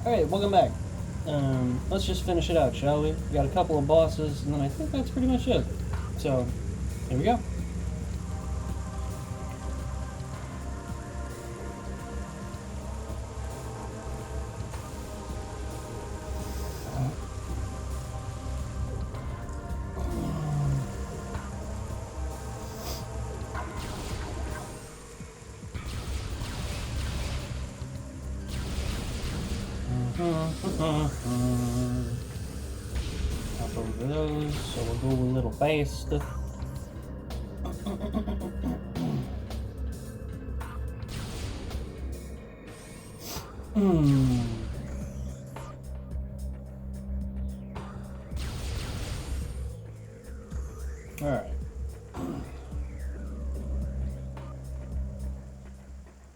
Alright, welcome back. Let's just finish it out, shall we? We got a couple of bosses, and then I think that's pretty much it. So, here we go. Hop over those, so we'll go a little faster. Alright.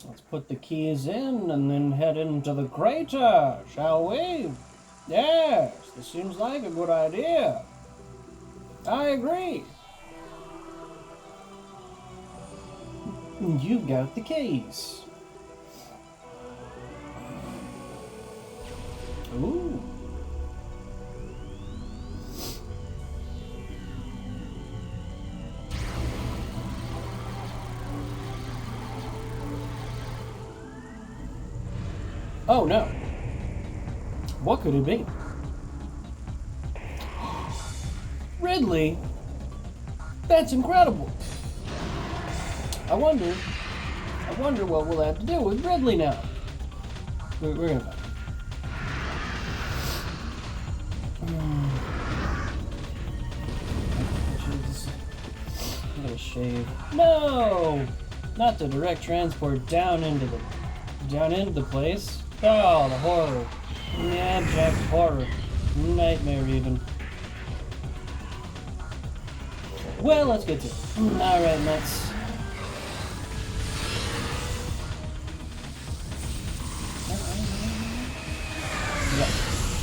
Let's put the keys in and then head into the crater, shall we? Yes, this seems like a good idea. I agree. You've got the keys. Ooh. Oh no. What could it be? Ridley? That's incredible. I wonder what we'll have to do with Ridley now. We're gonna find. I'm gonna shave. No! Not the direct transport down into the place. Oh, the horror. The abject horror. Nightmare even. Well, let's get to it. Alright, nuts.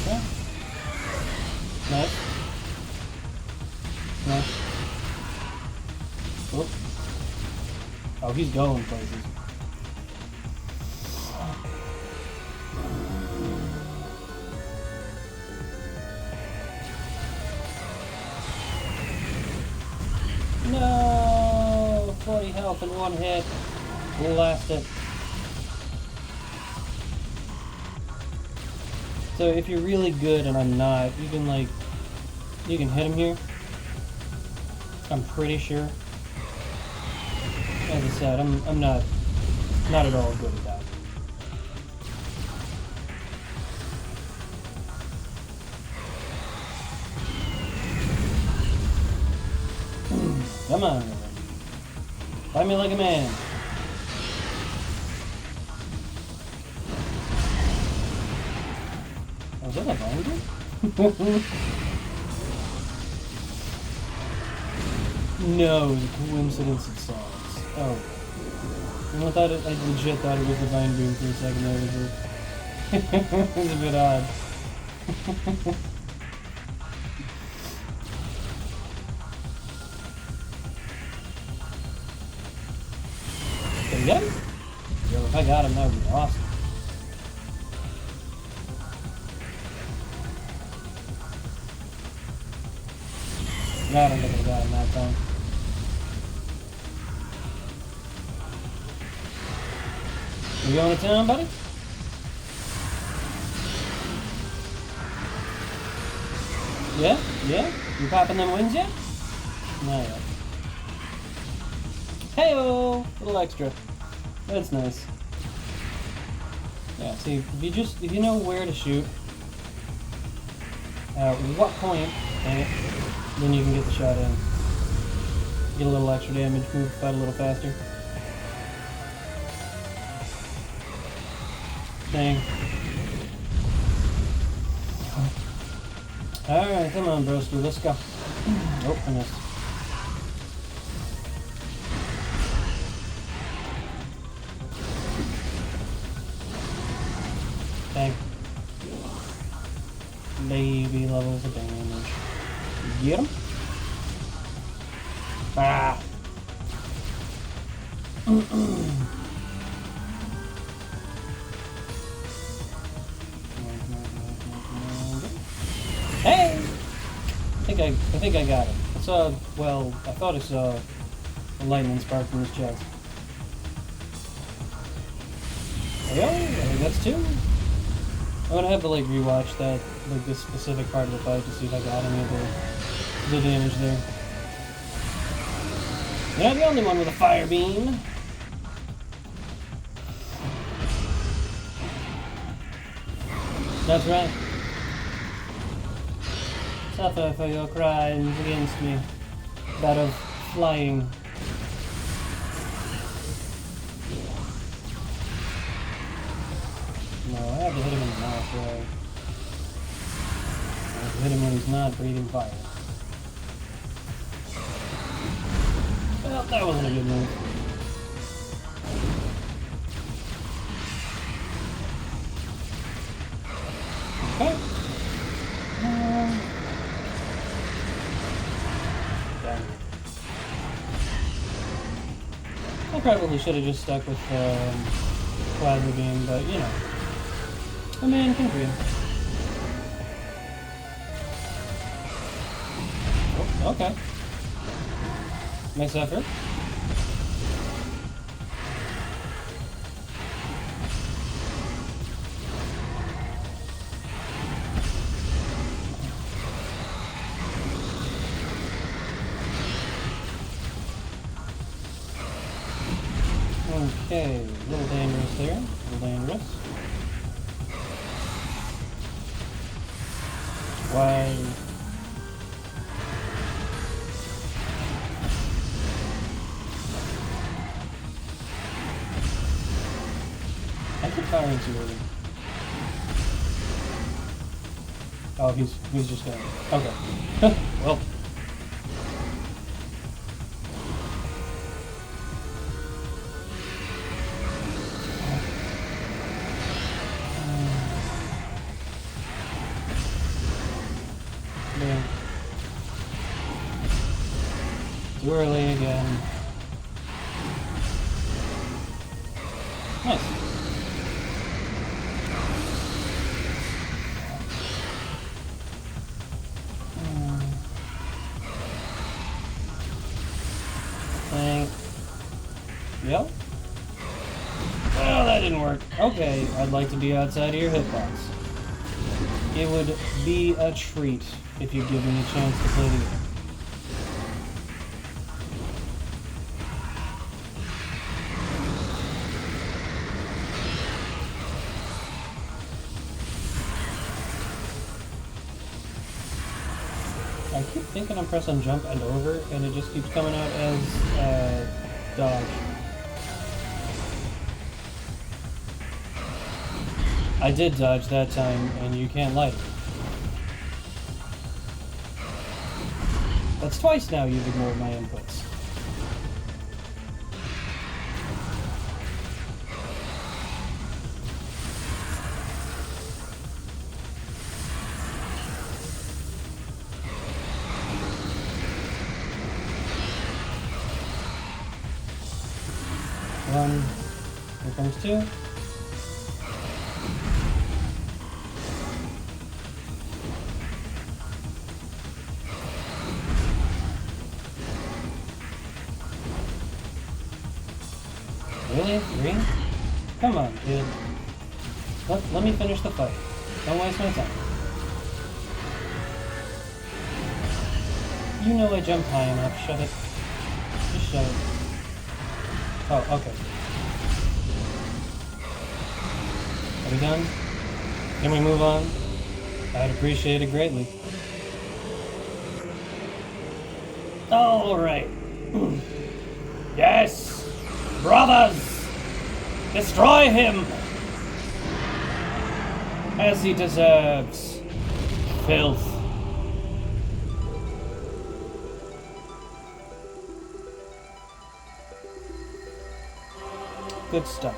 Yeah. Nice. Nice. Oh. Oh, he's going places. No! 40 health in one hit. Blast it. So if you're really good and I'm not, you can hit him here. I'm pretty sure. As I said, I'm not at all good at that. Come on, fight me like a man. Oh, is that a binder? No, it was a coincidence of songs. Oh. I legit thought it was the Vine Boom for a second. That was a bit odd. Did I get him? Yo, if I got him, that would be awesome. No, I don't think I got him that time. You going to town, buddy? Yeah? Yeah? You popping them wings yet? Not yet. Hey-oh! Little extra. That's nice. Yeah, see, if you know where to shoot, at what point, then you can get the shot in. Get a little extra damage, move the fight a little faster. Dang. Alright, come on, broski, let's go. Oh, I missed. Dang. Baby levels of damage. Get him? Ah! Hey! I think I got him. I saw, well, I thought I saw a lightning spark from his chest. Hey, I think that's two. I'm gonna have to like rewatch that, like this specific part of the fight to see if I got any of the damage there. You're not the only one with a fire beam. That's right. Suffer for your crimes against me. That of flying. No, I have to hit him in the mouth, right? I have to hit him when he's not breathing fire. Well, that wasn't a good move. Okay. I probably should have just stuck with Plasma Beam, but you know, a man can dream. Oh, okay. Nice effort. Okay, a little dangerous there. A little dangerous. Why? I keep firing too early. Oh, he's just going. Okay. Well. Yeah. Too early again. Nice. Yep. Oh, that didn't work. Okay, I'd like to be outside of your hitbox. It would be a treat if you give me a chance to play the game. I keep thinking I'm pressing jump and over, and it just keeps coming out as dodge. I did dodge that time, and you can't like it. That's twice now you've ignored my inputs. One. Here comes two. Really? Three? Come on, dude. Let me finish the fight. Don't waste my time. You know I jumped high enough. Shut it. Just shut it. Oh, okay. Are we done? Can we move on? I'd appreciate it greatly. Alright. Yes! Brothers! Destroy him! As he deserves. Filth. Good stuff.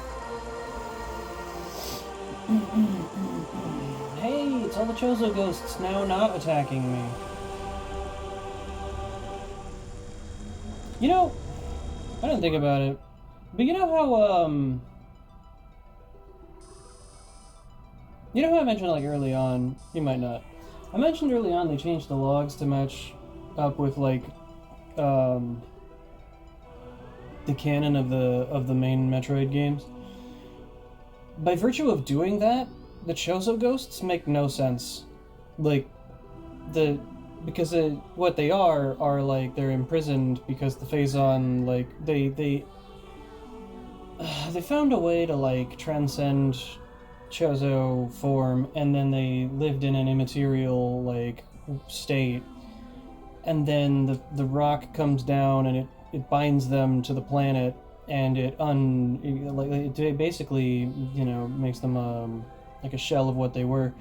Hey, it's all the Chozo ghosts now not attacking me. You know, I didn't think about it, but you know how I mentioned like early on, you might not, I mentioned early on they changed the logs to match up with like the canon of the main Metroid games. By virtue of doing that, the Chozo ghosts make no sense. Like because what they are like they're imprisoned because the Phazon like they found a way to like transcend Chozo form, and then they lived in an immaterial like state, and then the rock comes down and it binds them to the planet, and it basically makes them like a shell of what they were,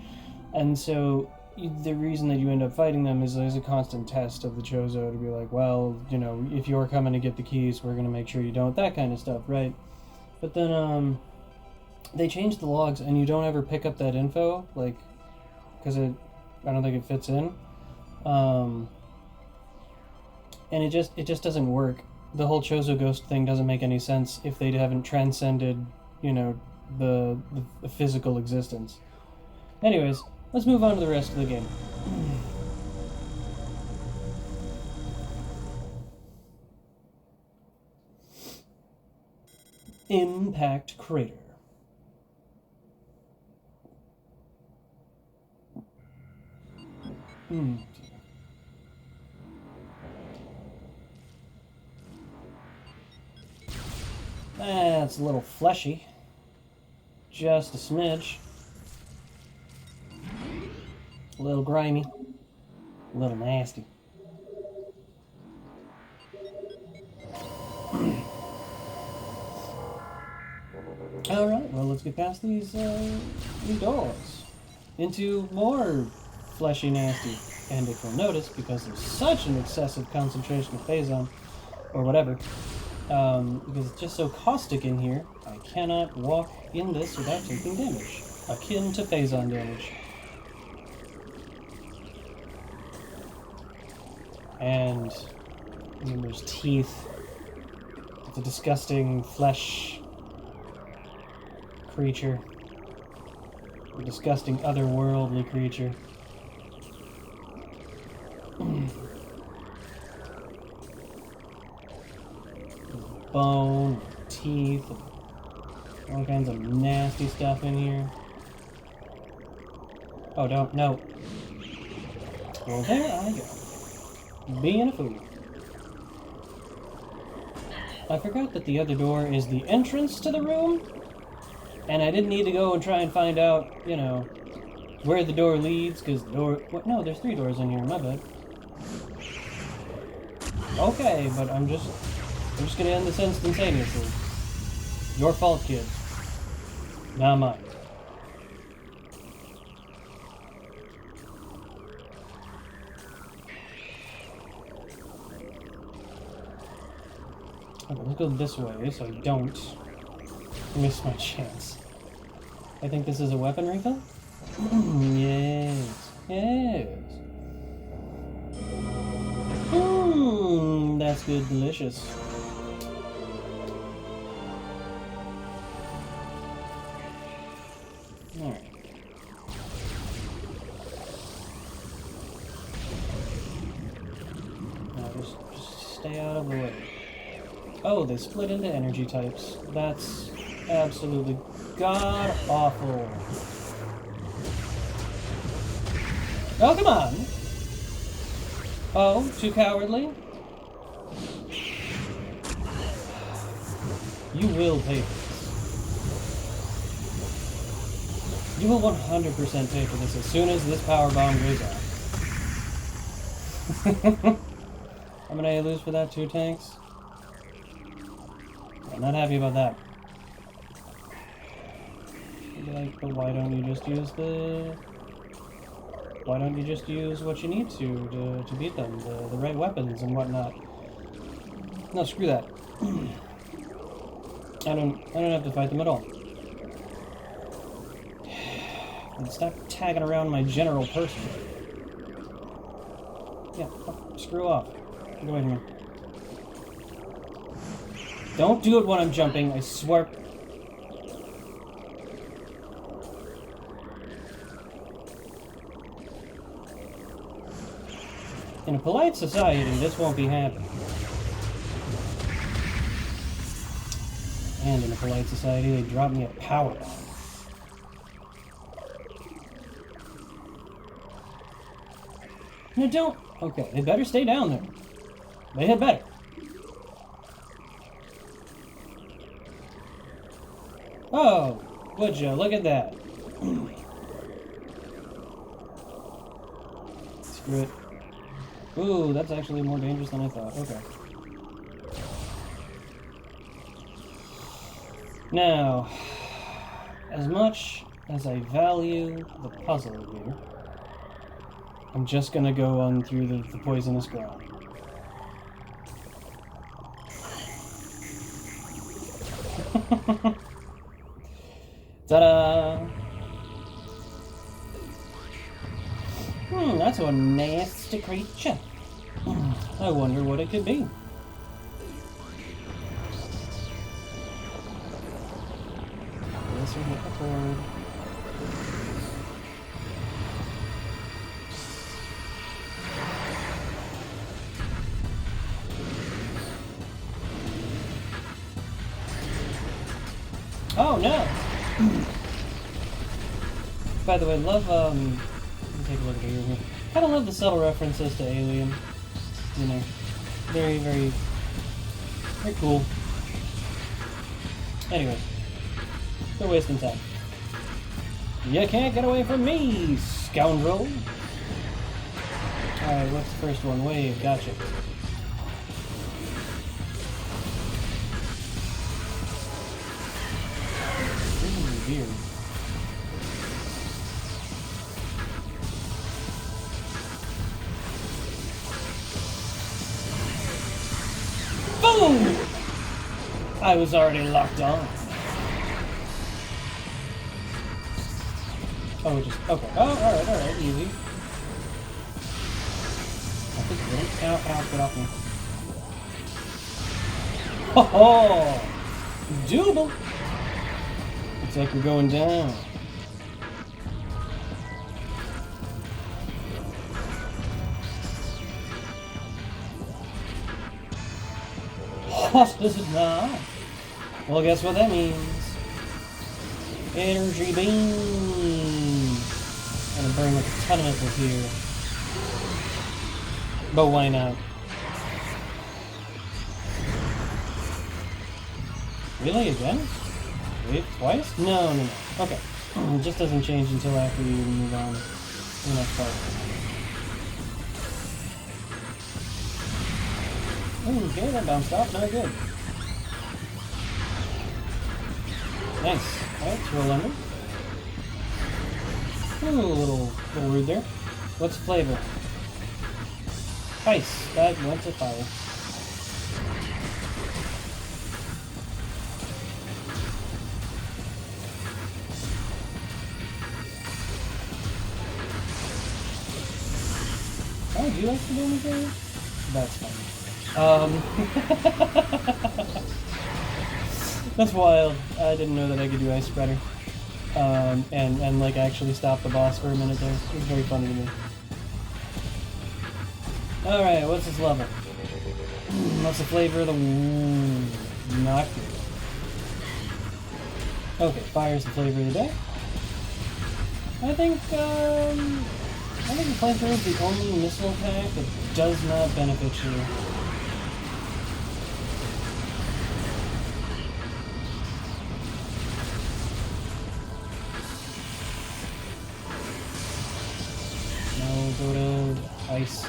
and so the reason that you end up fighting them is there's a constant test of the Chozo to be like, well, if you're coming to get the keys, we're gonna make sure you don't, that kind of stuff, right? But then they changed the logs, and you don't ever pick up that info, like, because I don't think it fits in, and it just doesn't work. The whole Chozo ghost thing doesn't make any sense if they haven't transcended, the physical existence. Anyways, let's move on to the rest of the game. Impact Crater. That's a little fleshy. Just a smidge. A little grimy. A little nasty. Alright, well, let's get past these doors. Into more fleshy nasty. And if you'll notice, because there's such an excessive concentration of Phazon, or whatever, because it's just so caustic in here, I cannot walk in this without taking damage. Akin to Phazon damage. And then there's teeth. It's a disgusting flesh creature. A disgusting otherworldly creature. Bone, teeth, all kinds of nasty stuff in here. Oh, don't, no. Well, there I go. Being a fool. I forgot that the other door is the entrance to the room, and I didn't need to go and try and find out, where the door leads, because the door... What? No, there's 3 doors in here, my bad. Okay, but I'm just gonna end this instantaneously. Your fault, kid. Not mine. Okay, let's go this way so I don't miss my chance. I think this is a weapon refill? Yes. Yes. That's good, delicious. Alright. Now just stay out of the way. Oh, they split into energy types. That's absolutely god-awful. Oh, come on! Oh, too cowardly? You will pay for this. You will 100% pay for this as soon as this power bomb goes off. How many I lose for that? 2 tanks? I'm not happy about that. I'd be like, but why don't you just use the... Why don't you just use what you need to beat them? The right weapons and whatnot. No, screw that. I don't have to fight them at all. And stop tagging around my general person. Yeah, screw off. Get away from me. Don't do it when I'm jumping, I swear. In a polite society, this won't be happening. And in a polite society, they drop me a power bomb. No, don't. Okay, they better stay down there. They had better. Oh, would you? Look at that. Screw it. Ooh, that's actually more dangerous than I thought. Okay. Now, as much as I value the puzzle here, I'm just gonna go on through the poisonous ground. Ta-da! That's a nasty creature. I wonder what it could be. This will hit the cord. Oh no! By the way, love, let me take a look at here. I don't love the subtle references to Alien. You know, very, very, very cool. Anyway, they're wasting time. You can't get away from me, scoundrel! Alright, what's the first one? Wave, gotcha. Weird. Boom! I was already locked on. Oh, just okay. Oh, alright, easy. I think it didn't. Ow, get off me. Ho ho! Doable! Looks like we're going down. What does it not? Well, guess what that means. Energy beam. I'm gonna burn like a ton of missiles here. But why not? Really? Again? Wait, twice? No. Okay. It just doesn't change until after you move on to the next part. Ooh, okay, that bounced off. Not good. Nice. Alright, let's roll under. Ooh, a little rude there. What's the flavor? Ice. That went to fire. Oh, do you like to do anything? That's fine. That's wild. I didn't know that I could do Ice Spreader. And like actually stop the boss for a minute there. It was very funny to me. Alright, what's this level? What's the flavor of the... not good. Okay, fire's the flavor of the day. I think the flamethrower is the only missile attack that does not benefit you. No, go to ice.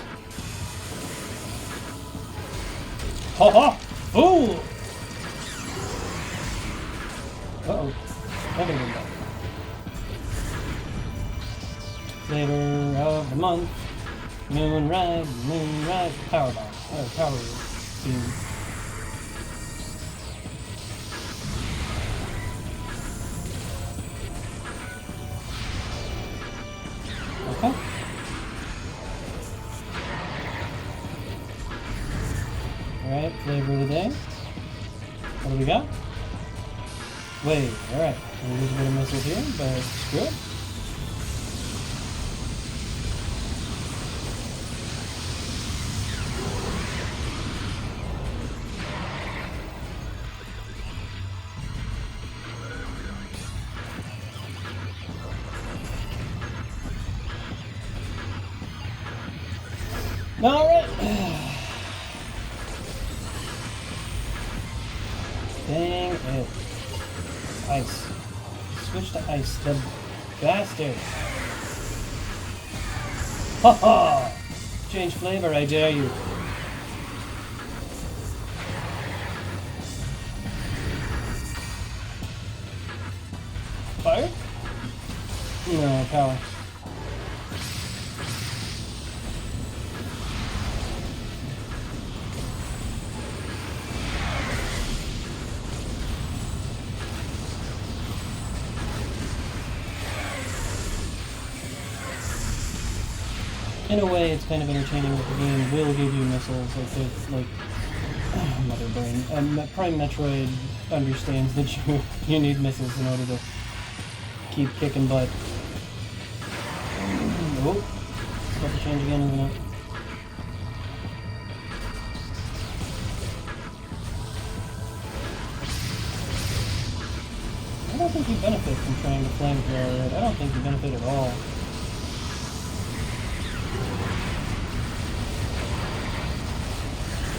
Ha ha! Fool! Uh-oh. That could have been bad. Flavor of the month. Moonrise, power bomb. Oh, power beam. Okay. Alright, flavor of the day. What do we got? Wave, alright. There's a bit of missiles here, but screw it. Alright. Dang it. Ice. Switch to ice. The bastard. Ha ha! Change flavor, I dare you. Fire? No, power. In a way, it's kind of entertaining that the game will give you missiles, like with, like, Mother Brain. Prime Metroid understands that you need missiles in order to keep kicking butt. Oh, got to change again, isn't it? I don't think you benefit from trying to flamethrower it. I don't think you benefit at all.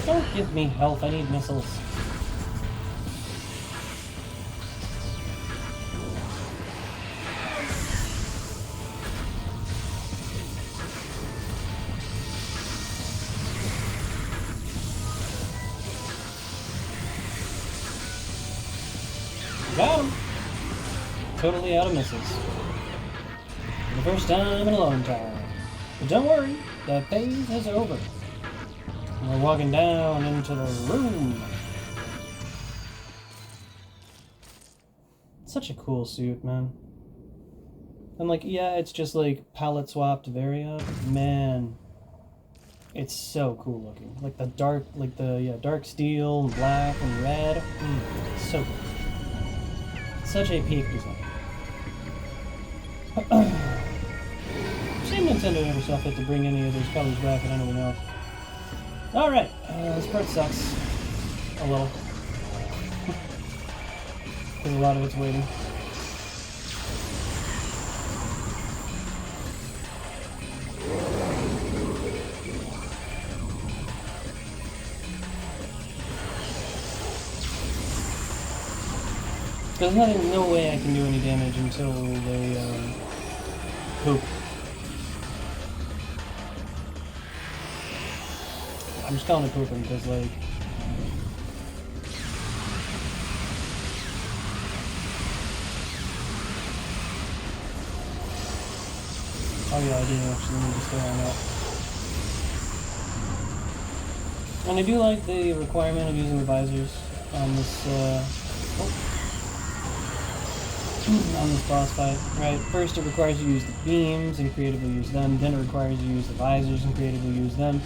Don't give me health, I need missiles. Got him! Totally out of missiles. For the first time in a long time. But don't worry, the phase is over. We're walking down into the room. Such a cool suit, man. And like, yeah, it's just like palette swapped Varia. Man, it's so cool looking. Like the dark, like the dark steel and black and red. So cool. Such a peak design. Shame Nintendo never saw fit to bring any of those colors back and anything else. Alright, this part sucks. A little. Because a lot of it's waiting. There's no way I can do any damage until they, poop. I'm just calling it pooping because, like, oh yeah, I do actually need to stay on that. And I do like the requirement of using the visors on this, on this boss fight, right? First it requires you to use the beams and creatively use them, then it requires you to use the visors and creatively use them.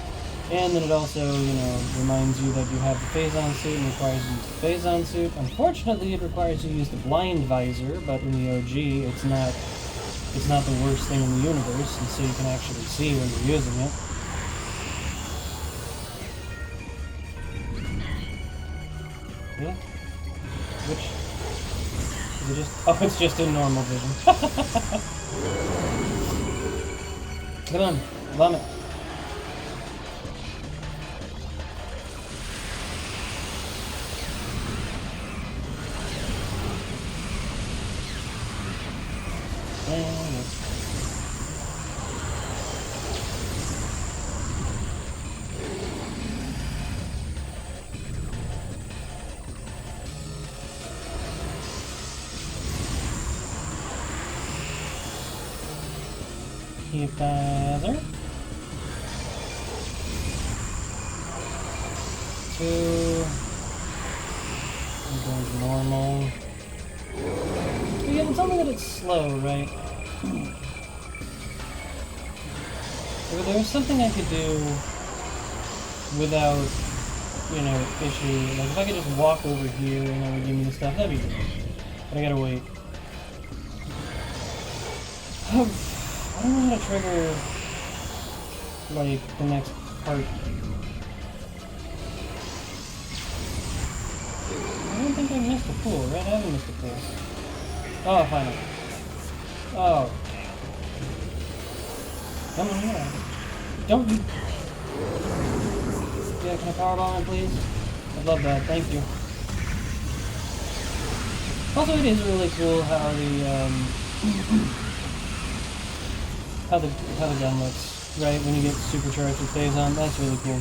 And then it also, you know, reminds you that you have the phase-on suit and requires you to use the phase-on suit. Unfortunately, it requires you to use the blind visor, but in the OG, it's not the worst thing in the universe, and so you can actually see when you're using it. Yeah? Which? Is it just... Oh, it's just in normal vision. Come on, vomit. Keep there. 2. I'm going to normal. Yeah, tell me that it's slow, right? If there was something I could do without, you know, issue, like if I could just walk over here and it would give me the stuff, that'd be good. But I gotta wait. I don't know how to trigger, like, the next part. I don't think I missed a pool, right? I haven't missed a pool. Oh, finally. Oh. Come on, yeah. Don't you... Yeah, can I powerbomb it, please? I'd love that, thank you. Also, it is really cool how the gun looks, right? When you get supercharged with Phazon, that's really cool.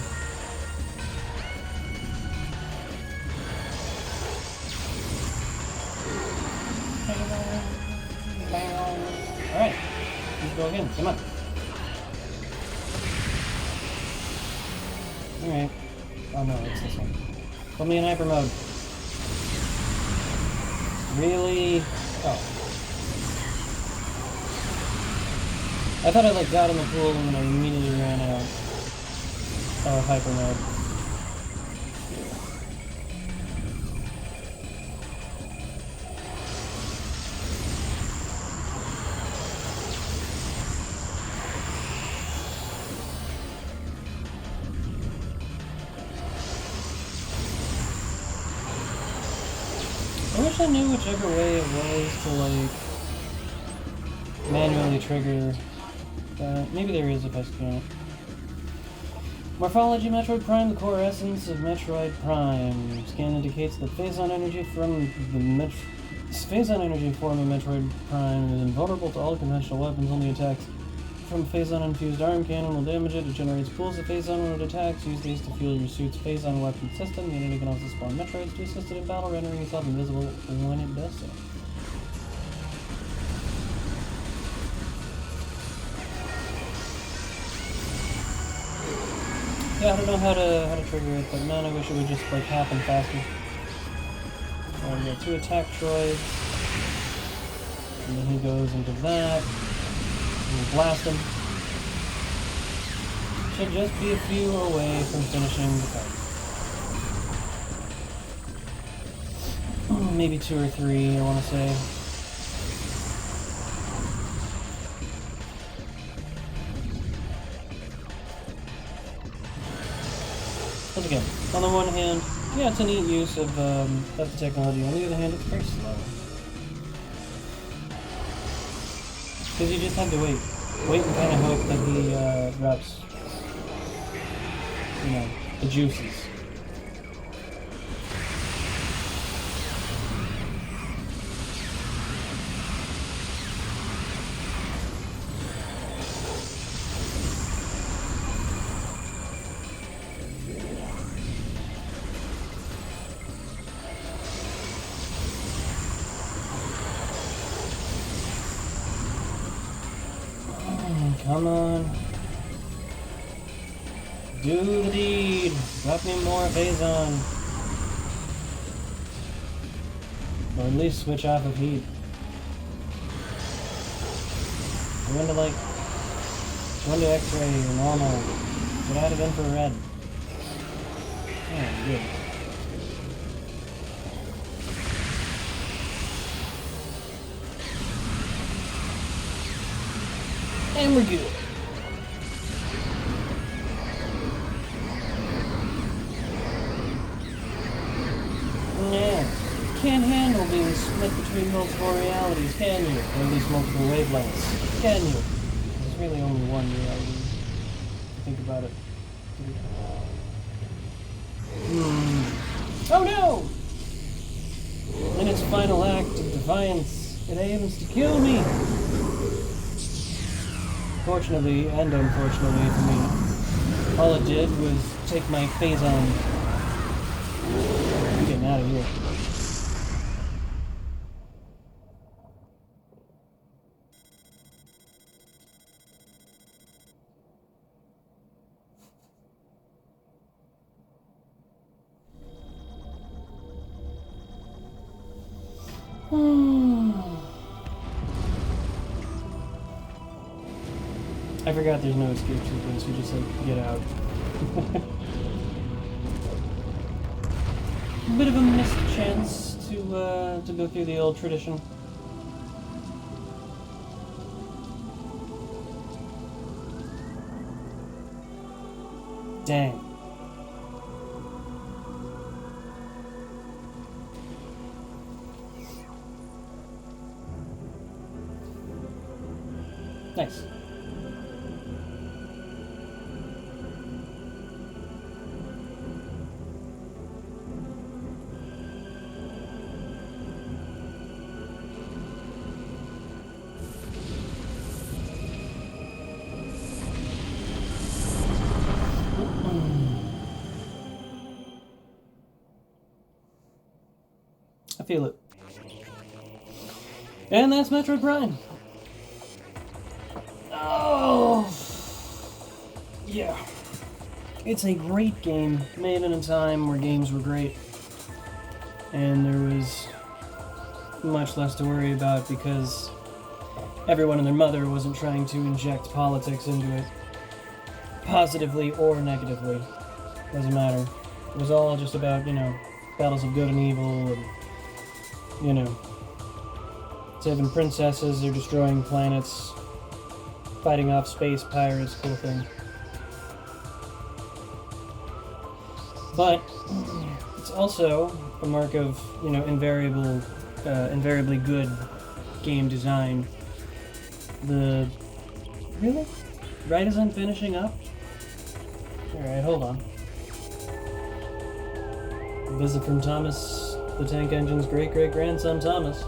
Alright, let's go again, come on. Alright. Oh no, it's this one. Put me in hyper mode. Really? Oh. I thought I like got in the pool and then I immediately ran out of hyper mode. I wish I knew whichever way it was to like manually trigger that. Maybe there is if I scan it. Morphology Metroid Prime, the core essence of Metroid Prime. Scan indicates that Phazon energy from the Phazon energy form of Metroid Prime is invulnerable to all conventional weapons. Only attacks from Phazon infused arm cannon will damage it. It generates pools of Phazon when it attacks. Use these to fuel your suit's Phazon weapon system. The enemy can also spawn Metroids to assist it in battle, rendering itself invisible when it does so. Yeah, I don't know how to trigger it, but man, I wish it would just like happen faster. Alright, we got 2 attack droids. And then he goes into that. And we blast him. Should just be a few away from finishing the fight. Maybe 2 or 3, I want to say. But again, on the one hand, yeah, it's a neat use of the technology. On the other hand, it's very slow. Because you just have to wait. Wait and kind of hope that he drops, you know, the juices. Come on. Do the deed. Drop me more Phazon. Or at least switch off of heat. Go into like... Go into X-ray or normal. Get out of infrared. Oh, good. And we're good. Yeah. Can't handle being split between multiple realities, can you? Or at least multiple wavelengths. Can you? There's really only one reality. Think about it. Oh no! In its final act of defiance, it aims to kill me. Fortunately and unfortunately for me, all it did was take my Phazon. I'm getting out of here. I forgot there's no escape sequence, you just like get out. A bit of a missed chance to go through the old tradition. Dang. Nice. feel it. And that's Metroid Prime. Oh, yeah. It's a great game, made in a time where games were great. And there was much less to worry about because everyone and their mother wasn't trying to inject politics into it. Positively or negatively. Doesn't matter. It was all just about, battles of good and evil and, saving princesses or destroying planets, fighting off space pirates, cool thing. But it's also a mark of, invariably good game design. Really? Right as I'm finishing up? Alright, hold on. A visit from Thomas, the Tank Engine's great-great-grandson, Thomas.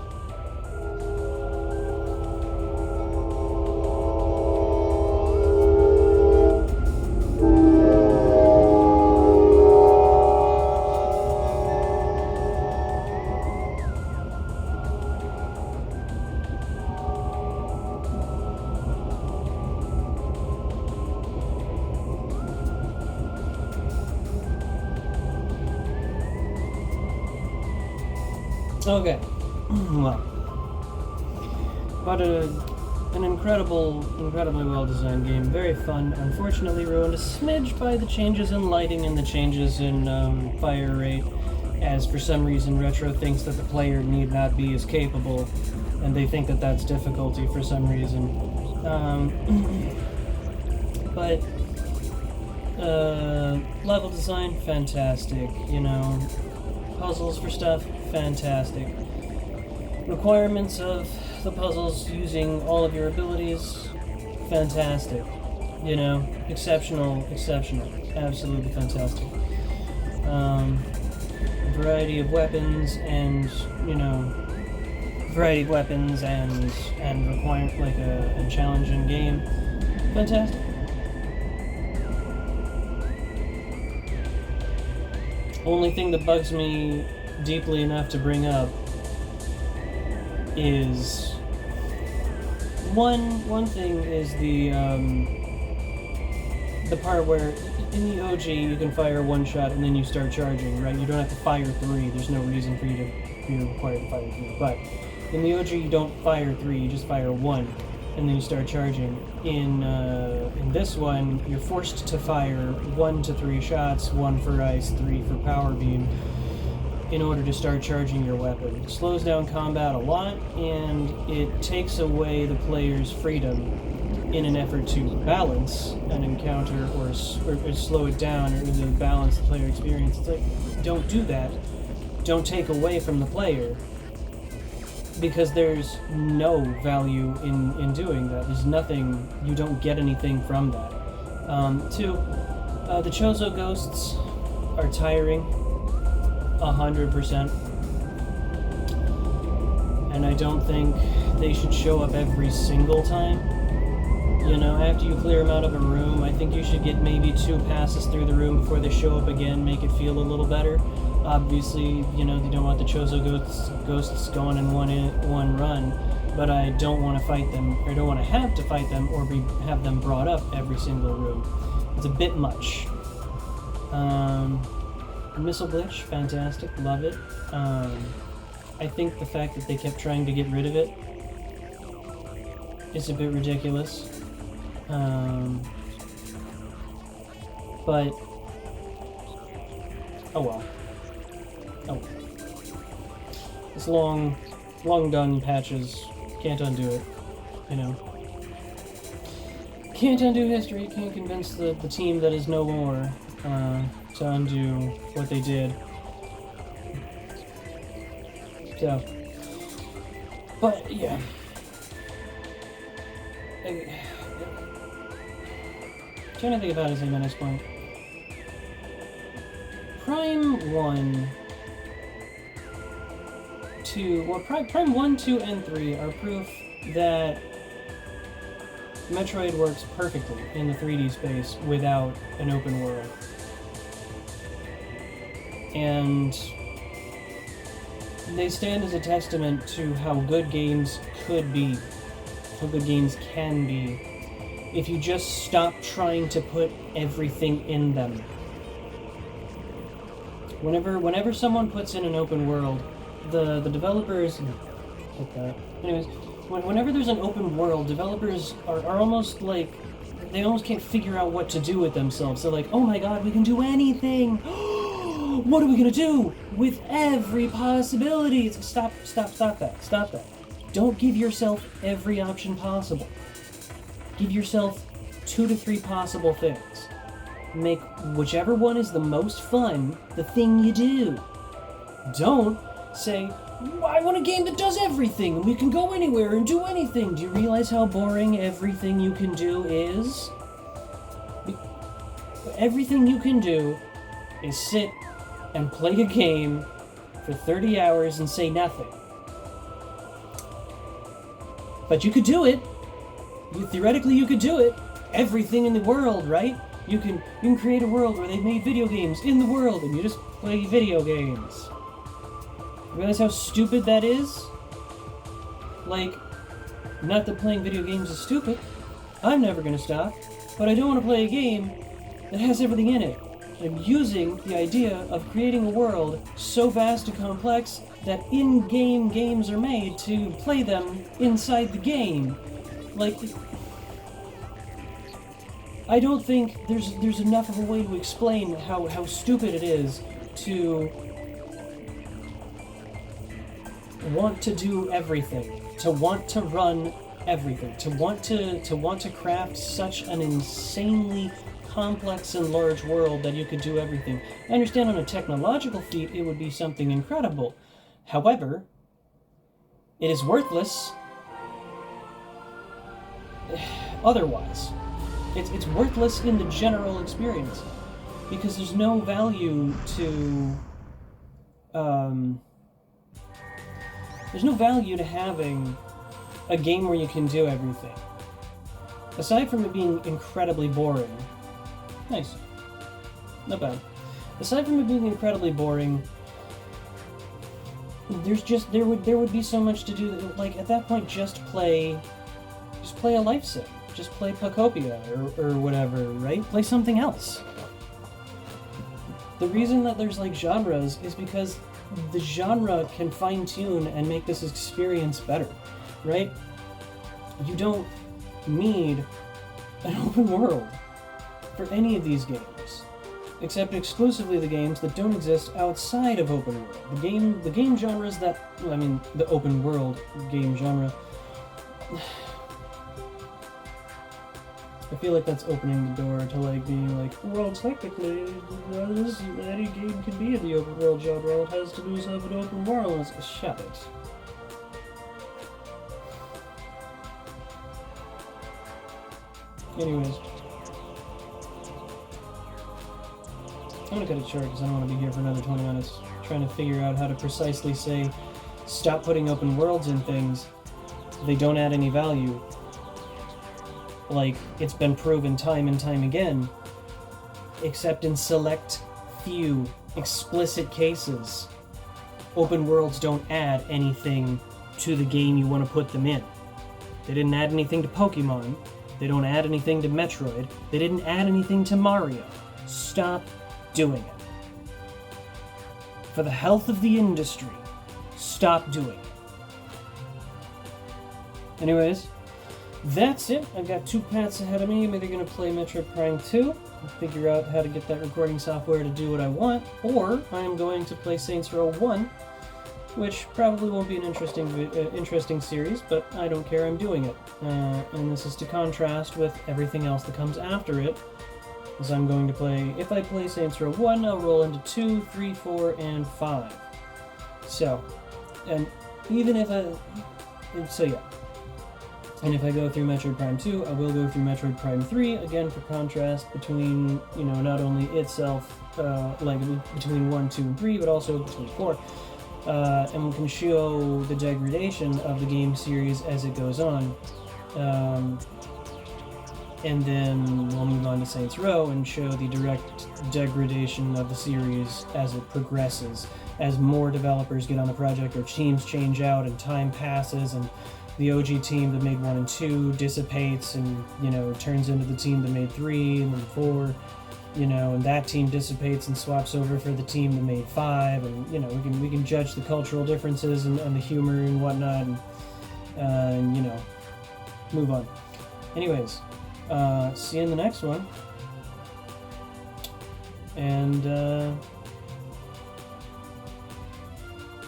Okay, well, but an incredibly well-designed game, very fun, unfortunately ruined a smidge by the changes in lighting and the changes in fire rate, as for some reason Retro thinks that the player need not be as capable, and they think that that's difficulty for some reason. But level design, fantastic, puzzles for stuff, fantastic. Requirements of the puzzles using all of your abilities, fantastic. Exceptional, absolutely fantastic. Variety of weapons and require like a challenging game, fantastic. Only thing that bugs me deeply enough to bring up is one thing is the part where in the OG you can fire one shot and then you start charging, right? You don't have to fire three. There's no reason for you to be required to fire three. But in the OG you don't fire three. You just fire one and then you start charging. In this one, you're forced to fire 1 to 3 shots, 1 for ice, 3 for power beam, in order to start charging your weapon. It slows down combat a lot, and it takes away the player's freedom in an effort to balance an encounter or slow it down or to balance the player experience. It's like, don't do that. Don't take away from the player, because there's no value in doing that. There's nothing, you don't get anything from that. Two, the Chozo ghosts are tiring, 100%. And I don't think they should show up every single time. After you clear them out of a room, I think you should get maybe 2 passes through the room before they show up again, make it feel a little better. Obviously, you don't want the Chozo ghosts going in one run, but I don't want to fight them, or don't want to have to fight them, or have them brought up every single room. It's a bit much. Missile glitch, fantastic, love it. I think the fact that they kept trying to get rid of it is a bit ridiculous. But oh well. Oh. This long done patches can't undo it, Can't undo history, can't convince the team that is no more to undo what they did. So, but yeah. Trying to think of how to say my next point. Prime 1, 2, well, Prime 1, 2, and 3 are proof that Metroid works perfectly in the 3D space without an open world. And they stand as a testament to how good games could be, how good games can be, if you just stop trying to put everything in them. Whenever someone puts in an open world, the developers... Anyways, whenever there's an open world, developers are almost like... They almost can't figure out what to do with themselves. They're like, oh my god, we can do anything! What are we gonna do with every possibility? It's stop that. Don't give yourself every option possible. Give yourself 2 to 3 possible things. Make whichever one is the most fun the thing you do. Don't say, I want a game that does everything and we can go anywhere and do anything. Do you realize how boring everything you can do is? Everything you can do is sit and play a game for 30 hours and say nothing. But you could do it. Theoretically, you could do it. Everything in the world, right? You can create a world where they've made video games in the world and you just play video games. Realize how stupid that is? Like, not that playing video games is stupid. I'm never gonna stop. But I don't want to play a game that has everything in it. I'm using the idea of creating a world so vast and complex that in-game games are made to play them inside the game. Like, I don't think there's enough of a way to explain how stupid it is to want to do everything, to want to run everything, to want to craft such an insanely complex and large world that you could do everything. I understand on a technological feat it would be something incredible. However, it is worthless otherwise. It's worthless in the general experience because there's no value to having a game where you can do everything. Aside from it being incredibly boring. Nice. Not bad. Aside from it being incredibly boring, there would be so much to do. Like at that point, just play a life sim. Just play Pacopia or whatever, right? Play something else. The reason that there's like genres is because the genre can fine-tune and make this experience better, right? You don't need an open world for any of these games, except exclusively the games that don't exist outside of open world. The game genres that, I mean, the open world game genre. I feel like that's opening the door to like being like, well, technically, any game can be in the open world genre. It has to lose have an open world. Shut it. Anyways, I'm gonna cut it short because I don't want to be here for another 20 minutes trying to figure out how to precisely say, stop putting open worlds in things. They don't add any value. Like, it's been proven time and time again, except in select few explicit cases. Open worlds don't add anything to the game you want to put them in. They didn't add anything to Pokemon. They don't add anything to Metroid. They didn't add anything to Mario. Stop doing it. For the health of the industry, stop doing it. Anyways, that's it. I've got 2 paths ahead of me. I'm either going to play Metroid Prime 2 and figure out how to get that recording software to do what I want, or I'm going to play Saints Row 1, which probably won't be an interesting series, but I don't care, I'm doing it. And this is to contrast with everything else that comes after it, as I'm going to play, if I play Saints Row 1, I'll roll into 2, 3, 4, and 5. So, and even if yeah. And if I go through Metroid Prime 2, I will go through Metroid Prime 3, again for contrast between, not only itself, like between 1, 2, and 3, but also between 4. And we can show the degradation of the game series as it goes on. And then we'll move on to Saints Row and show the direct degradation of the series as it progresses. As more developers get on the project, or teams change out and time passes, and the OG team that made 1 and 2 dissipates and, you know, turns into the team that made 3 and then 4, you know, and that team dissipates and swaps over for the team that made 5, and, you know, we can judge the cultural differences and the humor and whatnot, and you know, move on. Anyways, see you in the next one. And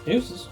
deuces.